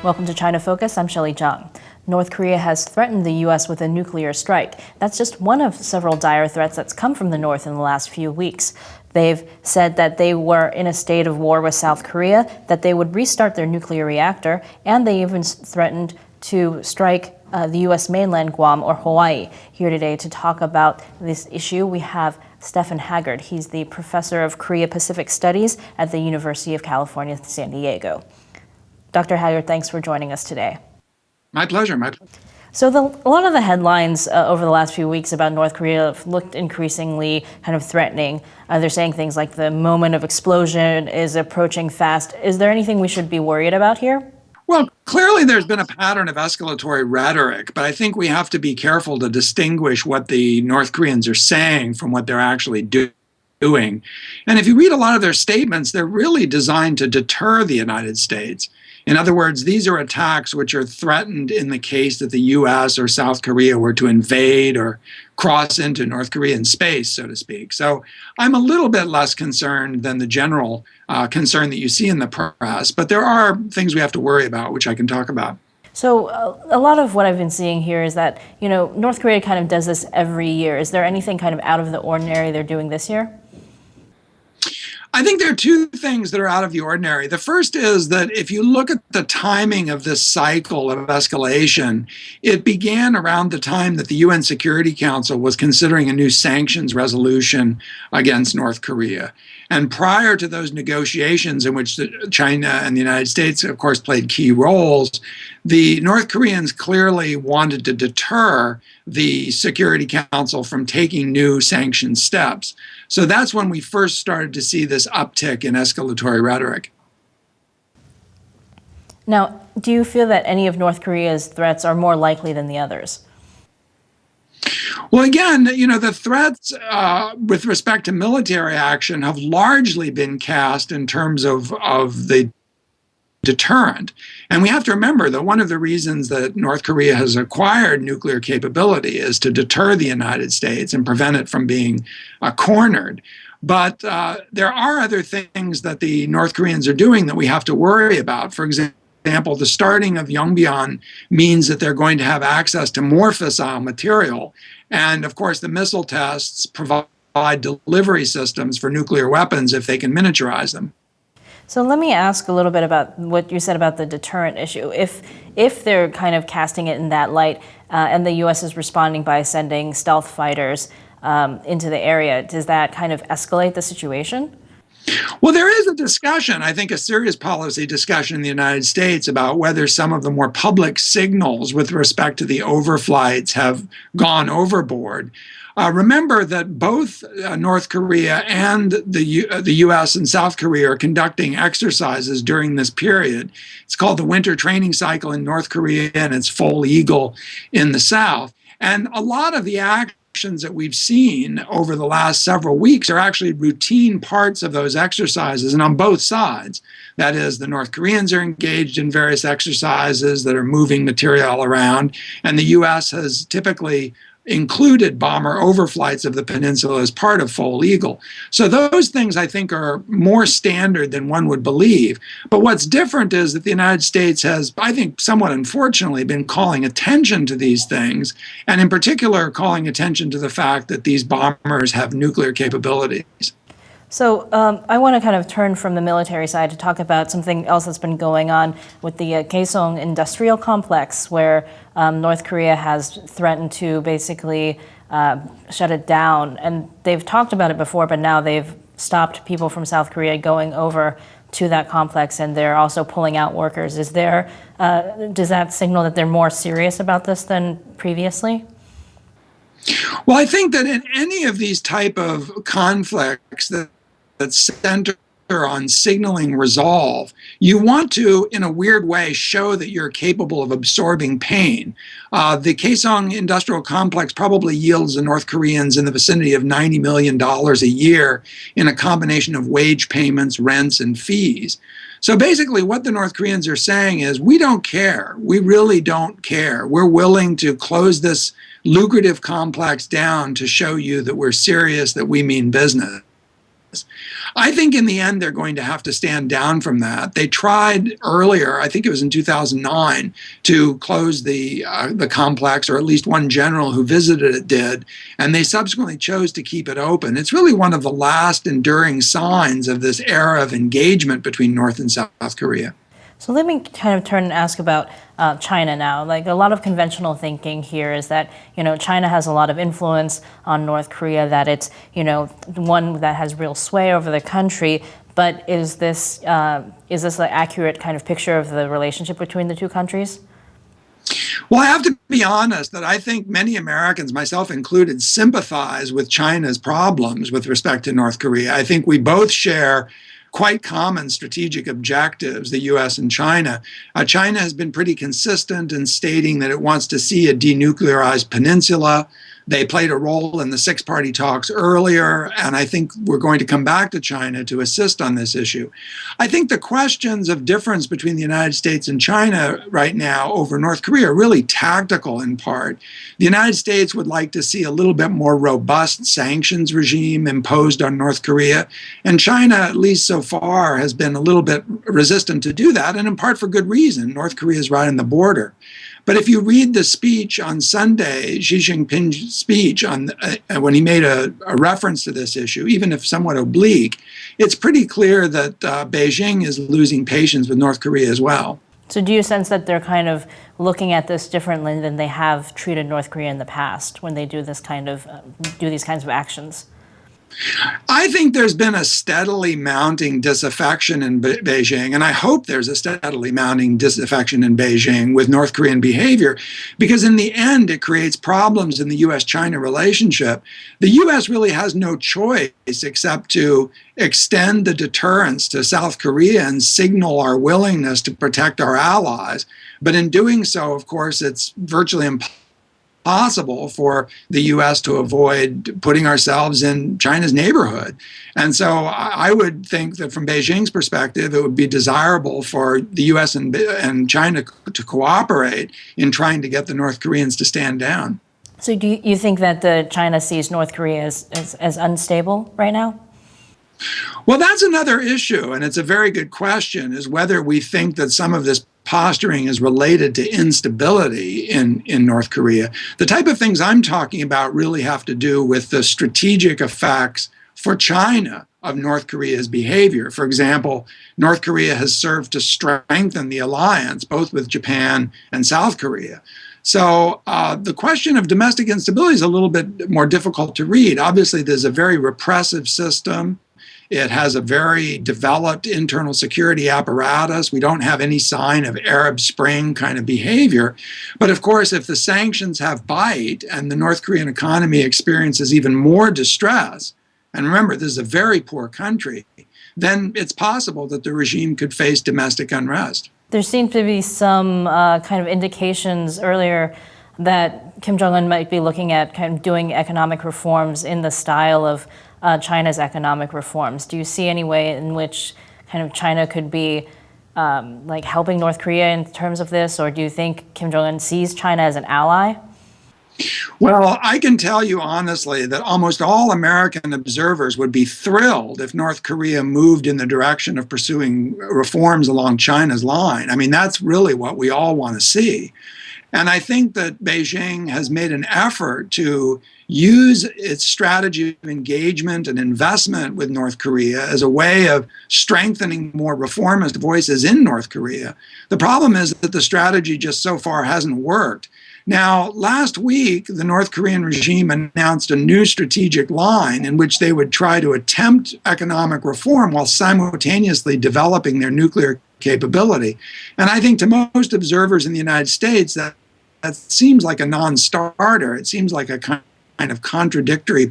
Welcome to China Focus. I'm Shelley Zhang. North Korea has threatened the U.S. with a nuclear strike. That's just one of several dire threats that's come from the North in the last few weeks. They've said that they were in a state of war with South Korea, that they would restart their nuclear reactor, and they even threatened to strike the U.S. mainland, Guam or Hawaii. Here today to talk about this issue, we have Stephan Haggard. He's the professor of Korea-Pacific Studies at the University of California, San Diego. Dr. Haggard, thanks for joining us today. My pleasure. So a lot of the headlines over the last few weeks about North Korea have looked increasingly kind of threatening. They're saying things like the moment of explosion is approaching fast. Is there anything we should be worried about here? Well, clearly there's been a pattern of escalatory rhetoric, but I think we have to be careful to distinguish what the North Koreans are saying from what they're actually doing. And if you read a lot of their statements, they're really designed to deter the United States. In other words, these are attacks which are threatened in the case that the U.S. or South Korea were to invade or cross into North Korean space, so to speak. So I'm a little bit less concerned than the general concern that you see in the press, but there are things we have to worry about, which I can talk about. So a lot of what I've been seeing here is that, North Korea kind of does this every year. Is there anything kind of out of the ordinary they're doing this year? I think there are two things that are out of the ordinary. The first is that if you look at the timing of this cycle of escalation, it began around the time that the UN Security Council was considering a new sanctions resolution against North Korea. And prior to those negotiations, in which China and the United States, of course, played key roles, the North Koreans clearly wanted to deter the Security Council from taking new sanctioned steps. So that's when we first started to see this uptick in escalatory rhetoric. Now, do you feel that any of North Korea's threats are more likely than the others? Well, again, the threats with respect to military action have largely been cast in terms of the deterrent. And we have to remember that one of the reasons that North Korea has acquired nuclear capability is to deter the United States and prevent it from being cornered. But there are other things that the North Koreans are doing that we have to worry about. For example, the starting of Yongbyon means that they're going to have access to more fissile material. And of course, the missile tests provide delivery systems for nuclear weapons if they can miniaturize them. So let me ask a little bit about what you said about the deterrent issue. If they're kind of casting it in that light, and the U.S. is responding by sending stealth fighters into the area, does that kind of escalate the situation? Well, there is a discussion, I think a serious policy discussion in the United States about whether some of the more public signals with respect to the overflights have gone overboard. Remember that both North Korea and the U.S. and South Korea are conducting exercises during this period. It's called the Winter Training Cycle in North Korea, and it's Foal Eagle in the South. And a lot of the actions that we've seen over the last several weeks are actually routine parts of those exercises, and on both sides. That is, the North Koreans are engaged in various exercises that are moving material around, and the U.S. has typically included bomber overflights of the peninsula as part of Foal Eagle. So those things, I think, are more standard than one would believe. But what's different is that the United States has, I think, somewhat unfortunately, been calling attention to these things, and in particular, calling attention to the fact that these bombers have nuclear capabilities. So I want to kind of turn from the military side to talk about something else that's been going on with the Kaesong industrial complex, where North Korea has threatened to basically shut it down. And they've talked about it before, but now they've stopped people from South Korea going over to that complex, and they're also pulling out workers. Does that signal that they're more serious about this than previously? Well, I think that in any of these type of conflicts that center on signaling resolve, you want to, in a weird way, show that you're capable of absorbing pain. The Kaesong industrial complex probably yields the North Koreans in the vicinity of $90 million a year in a combination of wage payments, rents, and fees. So basically what the North Koreans are saying is, we don't care. We really don't care. We're willing to close this lucrative complex down to show you that we're serious, that we mean business. I think in the end, they're going to have to stand down from that. They tried earlier, I think it was in 2009, to close the complex, or at least one general who visited it did, and they subsequently chose to keep it open. It's really one of the last enduring signs of this era of engagement between North and South Korea. So let me kind of turn and ask about China now. Like, a lot of conventional thinking here is that, China has a lot of influence on North Korea, that it's, one that has real sway over the country. But is this an accurate kind of picture of the relationship between the two countries? Well, I have to be honest that I think many Americans, myself included, sympathize with China's problems with respect to North Korea. I think we both share quite common strategic objectives, the U.S. and China. China has been pretty consistent in stating that it wants to see a denuclearized peninsula. They played a role in the six-party talks earlier, and I think we're going to come back to China to assist on this issue. I think the questions of difference between the United States and China right now over North Korea are really tactical in part. The United States would like to see a little bit more robust sanctions regime imposed on North Korea, and China, at least so far, has been a little bit resistant to do that, and in part for good reason. North Korea is right on the border. But if you read the speech on Sunday, Xi Jinping's speech when he made a reference to this issue, even if somewhat oblique, it's pretty clear that Beijing is losing patience with North Korea as well. So do you sense that they're kind of looking at this differently than they have treated North Korea in the past when they do these kinds of actions? I think there's been a steadily mounting disaffection in Beijing, and I hope there's a steadily mounting disaffection in Beijing with North Korean behavior, because in the end, it creates problems in the U.S.-China relationship. The U.S. really has no choice except to extend the deterrence to South Korea and signal our willingness to protect our allies. But in doing so, of course, it's virtually impossible for the U.S. to avoid putting ourselves in China's neighborhood. And so I would think that from Beijing's perspective, it would be desirable for the U.S. and China to cooperate in trying to get the North Koreans to stand down. So do you think that China sees North Korea as unstable right now? Well, that's another issue, and it's a very good question, is whether we think that some of this posturing is related to instability in North Korea. The type of things I'm talking about really have to do with the strategic effects for China of North Korea's behavior. For example, North Korea has served to strengthen the alliance, both with Japan and South Korea. So the question of domestic instability is a little bit more difficult to read. Obviously, there's a very repressive system. It has a very developed internal security apparatus. We don't have any sign of Arab Spring kind of behavior. But of course, if the sanctions have bite and the North Korean economy experiences even more distress, and remember, this is a very poor country, then it's possible that the regime could face domestic unrest. There seemed to be some kind of indications earlier that Kim Jong-un might be looking at kind of doing economic reforms in the style of China's economic reforms. Do you see any way in which kind of China could be like helping North Korea in terms of this, or do you think Kim Jong-un sees China as an ally? Well, I can tell you honestly that almost all American observers would be thrilled if North Korea moved in the direction of pursuing reforms along China's line. I mean, that's really what we all want to see. And I think that Beijing has made an effort to use its strategy of engagement and investment with North Korea as a way of strengthening more reformist voices in North Korea. The problem is that the strategy just so far hasn't worked. Now, last week, the North Korean regime announced a new strategic line in which they would try to attempt economic reform while simultaneously developing their nuclear capability. And I think to most observers in the United States, that seems like a non-starter. It seems like a kind of contradictory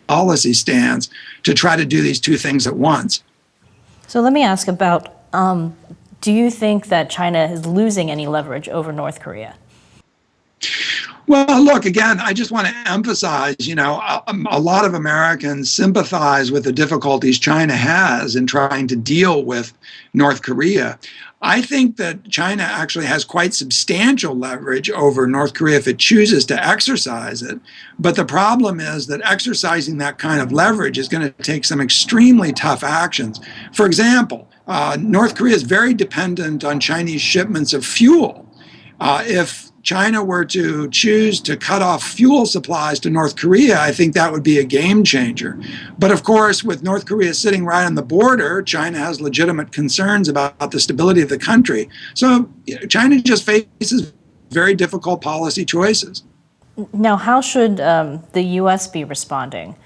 policy stance to try to do these two things at once. So let me ask about, do you think that China is losing any leverage over North Korea? Well, look, again, I just want to emphasize, a lot of Americans sympathize with the difficulties China has in trying to deal with North Korea. I think that China actually has quite substantial leverage over North Korea if it chooses to exercise it. But the problem is that exercising that kind of leverage is going to take some extremely tough actions. For example, North Korea is very dependent on Chinese shipments of fuel. If China were to choose to cut off fuel supplies to North Korea, I think that would be a game changer. But of course, with North Korea sitting right on the border, China has legitimate concerns about the stability of the country. So China just faces very difficult policy choices. Now, how should the U.S. be responding,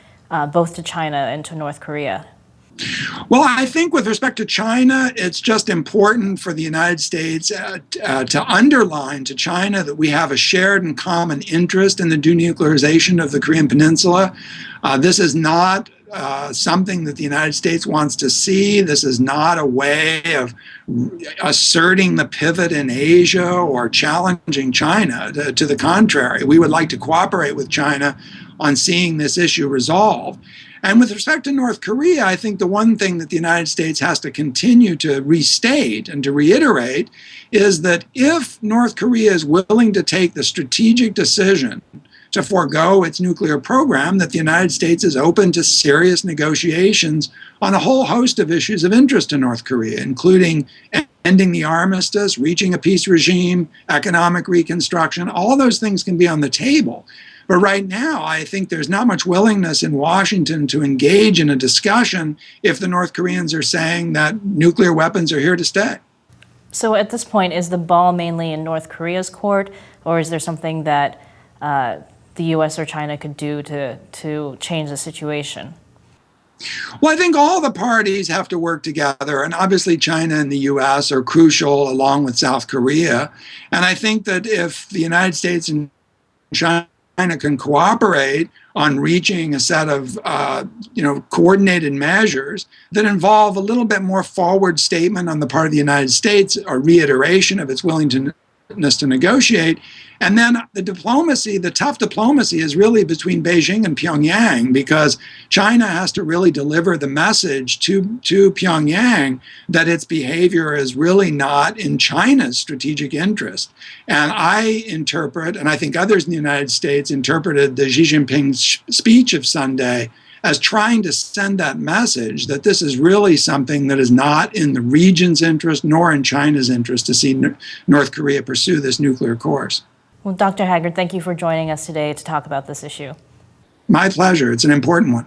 both to China and to North Korea? Well, I think with respect to China, it's just important for the United States to underline to China that we have a shared and common interest in the denuclearization of the Korean Peninsula. This is not something that the United States wants to see. This is not a way of asserting the pivot in Asia or challenging China. To the contrary, we would like to cooperate with China on seeing this issue resolved. And with respect to North Korea, I think the one thing that the United States has to continue to restate and to reiterate is that if North Korea is willing to take the strategic decision to forego its nuclear program, that the United States is open to serious negotiations on a whole host of issues of interest to North Korea, including ending the armistice, reaching a peace regime, economic reconstruction. All those things can be on the table. But right now, I think there's not much willingness in Washington to engage in a discussion if the North Koreans are saying that nuclear weapons are here to stay. So at this point, is the ball mainly in North Korea's court, or is there something that the U.S. or China could do to change the situation? Well, I think all the parties have to work together, and obviously China and the U.S. are crucial along with South Korea. And I think that if the United States and China can cooperate on reaching a set of coordinated measures that involve a little bit more forward statement on the part of the United States, a reiteration of its willingness to negotiate. And then the diplomacy, the tough diplomacy is really between Beijing and Pyongyang, because China has to really deliver the message to Pyongyang that its behavior is really not in China's strategic interest. And I interpret, and I think others in the United States interpreted the Xi Jinping speech of Sunday as trying to send that message that this is really something that is not in the region's interest nor in China's interest to see North Korea pursue this nuclear course. Well, Dr. Haggard, thank you for joining us today to talk about this issue. My pleasure. It's an important one.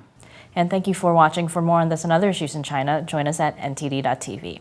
And thank you for watching. For more on this and other issues in China, join us at NTD.TV.